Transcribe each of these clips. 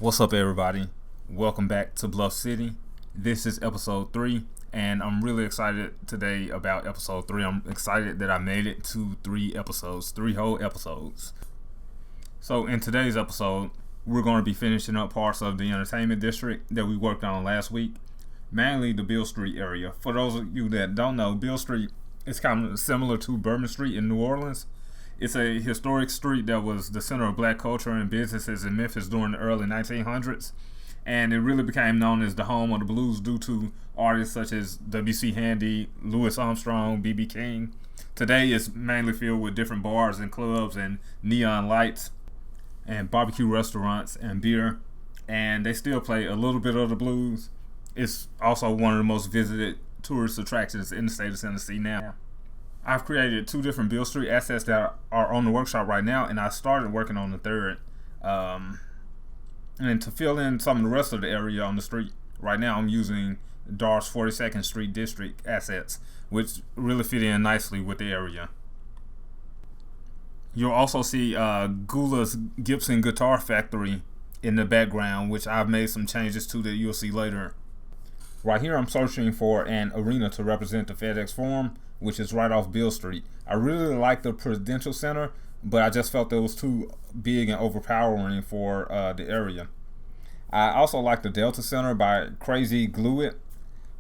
What's up, everybody? Welcome back to Bluff City. This is episode 3, and I'm really excited today about episode 3. I'm excited that I made it to 3 episodes, 3 whole episodes. So in today's episode, we're going to be finishing up parts of the entertainment district that we worked on last week, mainly the Beale Street area. For those of you that don't know, Beale Street is kind of similar to Bourbon Street in New Orleans. It's a historic street that was the center of black culture and businesses in Memphis during the early 1900s, and it really became known as the home of the blues due to artists such as W.C. Handy, Louis Armstrong, B.B. King. Today it's mainly filled with different bars and clubs and neon lights and barbecue restaurants and beer, and they still play a little bit of the blues. It's also one of the most visited tourist attractions in the state of Tennessee now. I've created 2 different Beale Street assets that are on the workshop right now, and I started working on the third. And to fill in some of the rest of the area on the street, right now I'm using Dar's 42nd Street District assets, which really fit in nicely with the area. You'll also see Gula's Gibson Guitar Factory in the background, which I've made some changes to that you'll see later. Right here I'm searching for an arena to represent the FedEx Forum, which is right off Beale Street. I really like the Prudential Center, but I just felt it was too big and overpowering for the area. I also like the Delta Center by Crazy Glue It,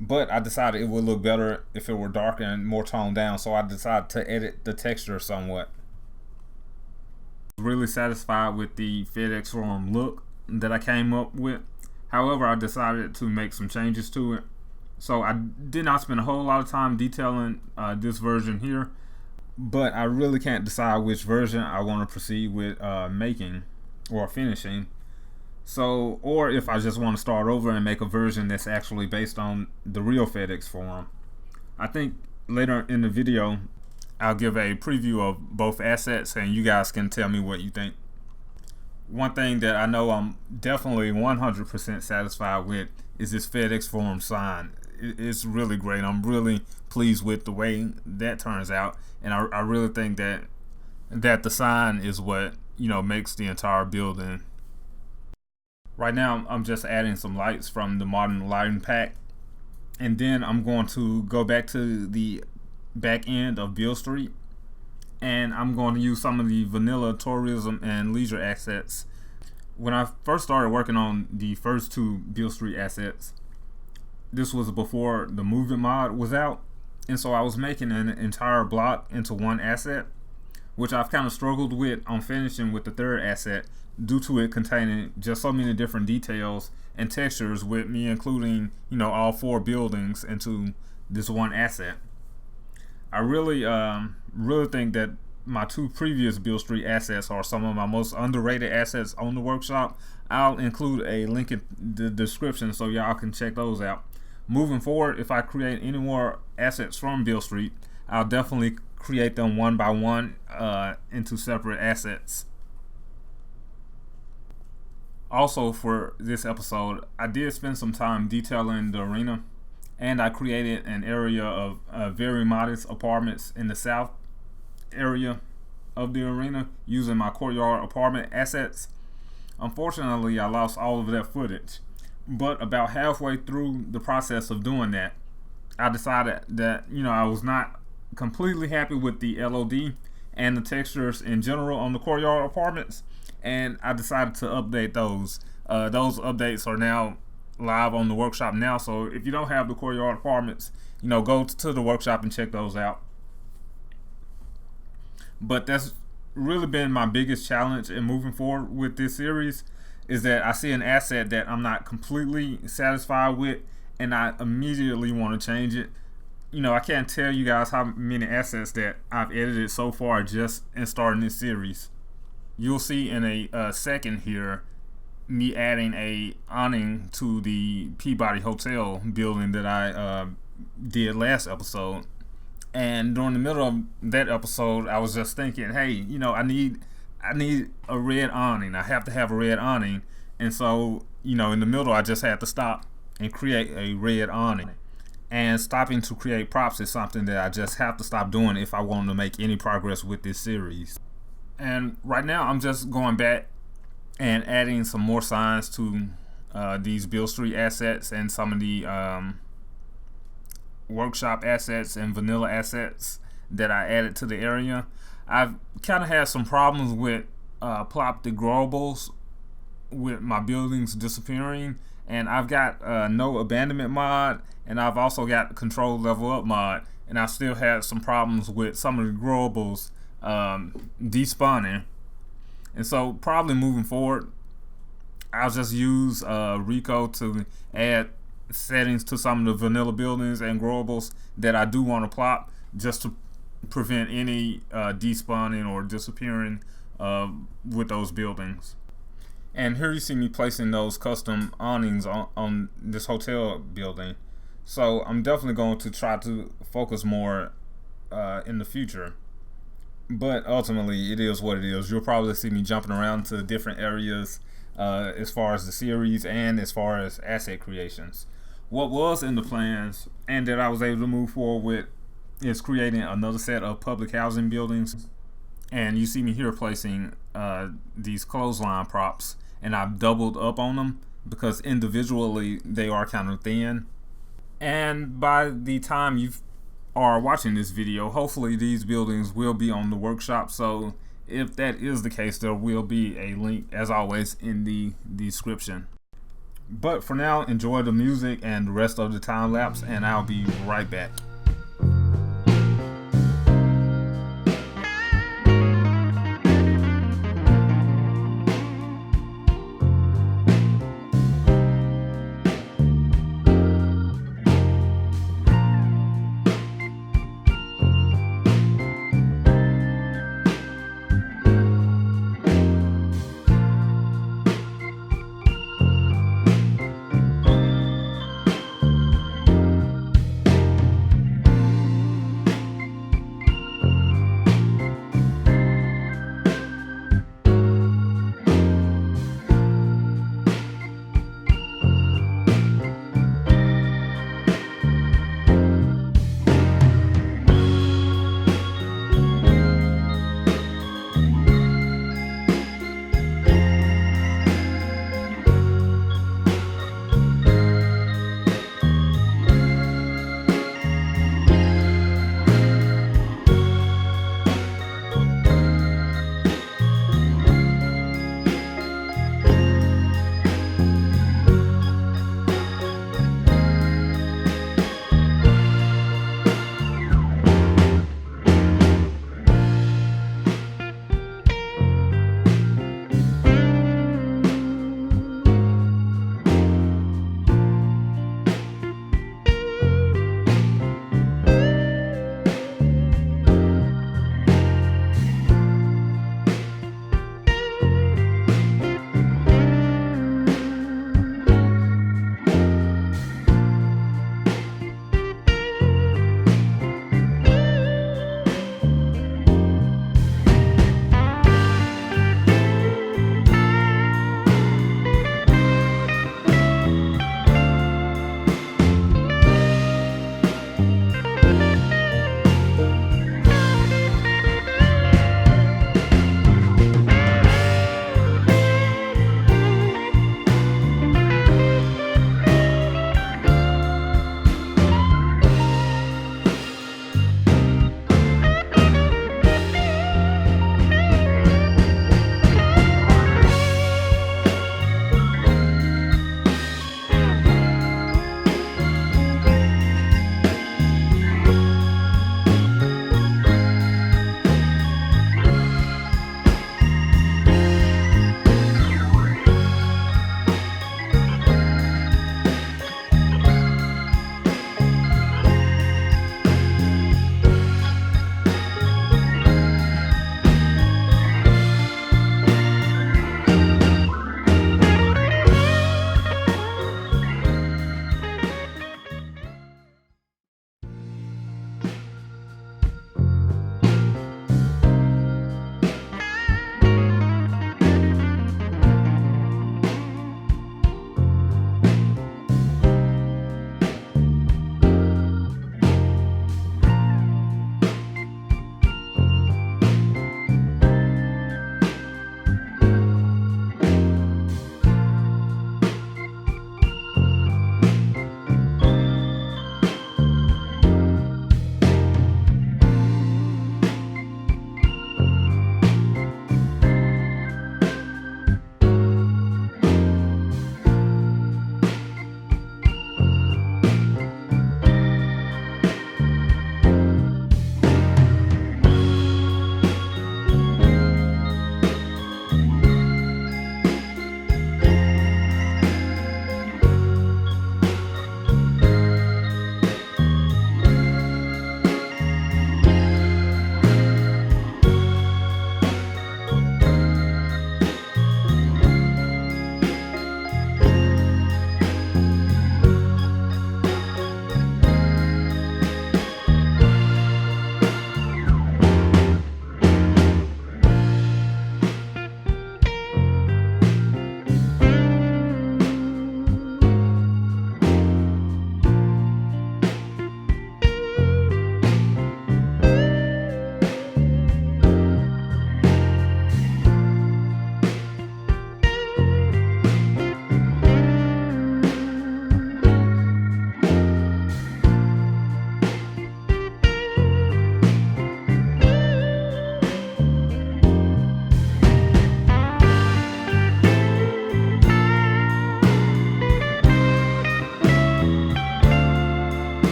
but I decided it would look better if it were darker and more toned down, so I decided to edit the texture somewhat. Really satisfied with the FedEx Forum look that I came up with. However, I decided to make some changes to it. So I did not spend a whole lot of time detailing this version here, but I really can't decide which version I want to proceed with making or finishing. So, or if I just want to start over and make a version that's actually based on the real FedEx Forum. I think later in the video, I'll give a preview of both assets and you guys can tell me what you think. One thing that I know I'm definitely 100% satisfied with is this FedEx Forum sign. It's really great. I'm really pleased with the way that turns out, and I really think that the sign is what makes the entire building. Right now I'm just adding some lights from the modern lighting pack, and then I'm going to go back to the back end of Beale Street, and I'm going to use some of the vanilla tourism and leisure assets. When I first started working on the first 2 Beale Street assets, this was before the movement mod was out, and so I was making an entire block into one asset, which I've kind of struggled with on finishing with the third asset due to it containing just so many different details and textures, with me including all 4 buildings into this one asset. I really think that my 2 previous Beale Street assets are some of my most underrated assets on the workshop. I'll include a link in the description so y'all can check those out. Moving forward, if I create any more assets from Beale Street, I'll definitely create them one by one into separate assets. Also, for this episode, I did spend some time detailing the arena, and I created an area of very modest apartments in the south area of the arena using my courtyard apartment assets. Unfortunately, I lost all of that footage, but about halfway through the process of doing that, I decided that I was not completely happy with the LOD and the textures in general on the courtyard apartments, and I decided to update those. Those updates are now live on the workshop now, so if you don't have the courtyard apartments, go to the workshop and check those out. But that's really been my biggest challenge in moving forward with this series, is that I see an asset that I'm not completely satisfied with, and I immediately want to change it. I can't tell you guys how many assets that I've edited so far just in starting this series. You'll see in a second here me adding a awning to the Peabody Hotel building that I did last episode. And during the middle of that episode, I was just thinking, hey, I need a red awning. I have to have a red awning. And so, in the middle, I just had to stop and create a red awning. And stopping to create props is something that I just have to stop doing if I want to make any progress with this series. And right now, I'm just going back and adding some more signs to these Bill Street assets and some of the workshop assets and vanilla assets that I added to the area. I've kind of had some problems with plop degrowables with my buildings disappearing, and I've got no abandonment mod, and I've also got control level up mod, and I still had some problems with some of the growables despawning. And so probably moving forward, I'll just use Rico to add settings to some of the vanilla buildings and growables that I do want to plop, just to prevent any despawning or disappearing with those buildings. And here you see me placing those custom awnings on this hotel building. So I'm definitely going to try to focus more in the future. But ultimately, it is what it is. You'll probably see me jumping around to different areas as far as the series and as far as asset creations. What was in the plans and that I was able to move forward with is creating another set of public housing buildings. And you see me here placing these clothesline props, and I've doubled up on them because individually they are kind of thin. And by the time you are watching this video, hopefully these buildings will be on the workshop. So if that is the case, there will be a link, as always, in the description. But for now, enjoy the music and the rest of the time lapse, and I'll be right back.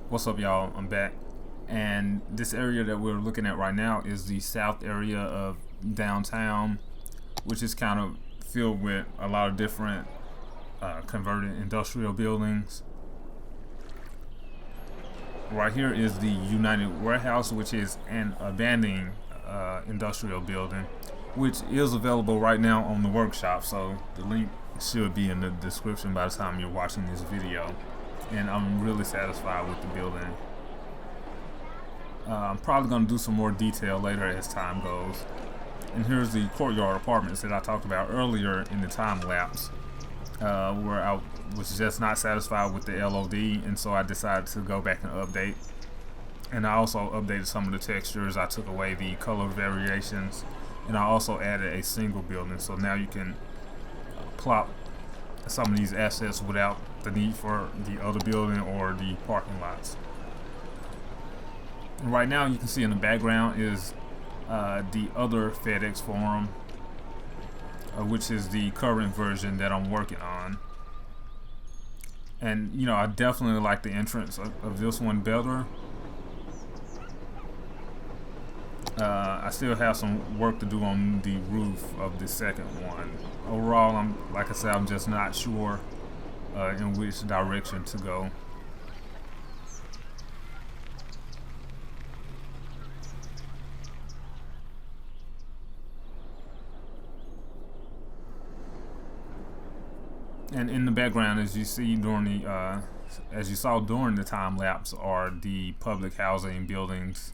What's up, y'all? I'm back, and this area that we're looking at right now is the south area of downtown, which is kind of filled with a lot of different converted industrial buildings. Right here is the United Warehouse, which is an abandoned industrial building, which is available right now on the workshop, so the link should be in the description by the time you're watching this video. And I'm really satisfied with the building. I'm probably going to do some more detail later as time goes. And here's the courtyard apartments that I talked about earlier in the time lapse, where I was just not satisfied with the LOD, and so I decided to go back and update. And I also updated some of the textures. I took away the color variations, and I also added a single building, so now you can plop some of these assets without the need for the other building or the parking lots. And right now you can see in the background is the other FedEx Forum, which is the current version that I'm working on. And you know, I definitely like the entrance of this one better. I still have some work to do on the roof of the second one. Overall, like I said, I'm just not sure in which direction to go. And in the background, as you see during the as you saw during the time lapse, are the public housing buildings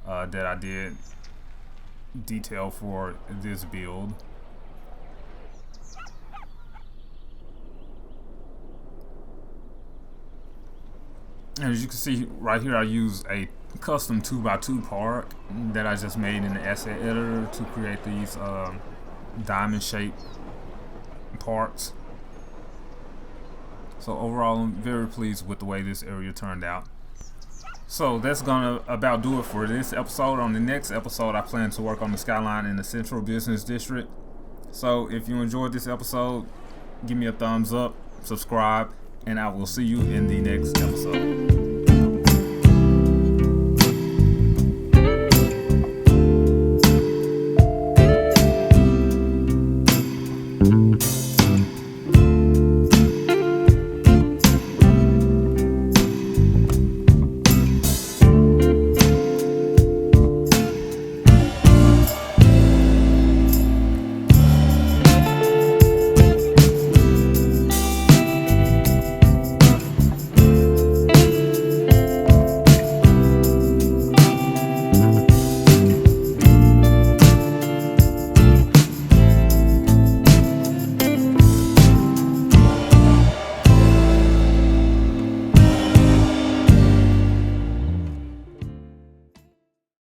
that I did detail for this build. And as you can see right here, I use a custom 2x2 part that I just made in the asset editor to create these diamond shaped parts. So overall, I'm very pleased with the way this area turned out. So that's gonna about do it for this episode. On the next episode, I plan to work on the skyline in the Central Business District. So if you enjoyed this episode, give me a thumbs up, subscribe, and I will see you in the next episode.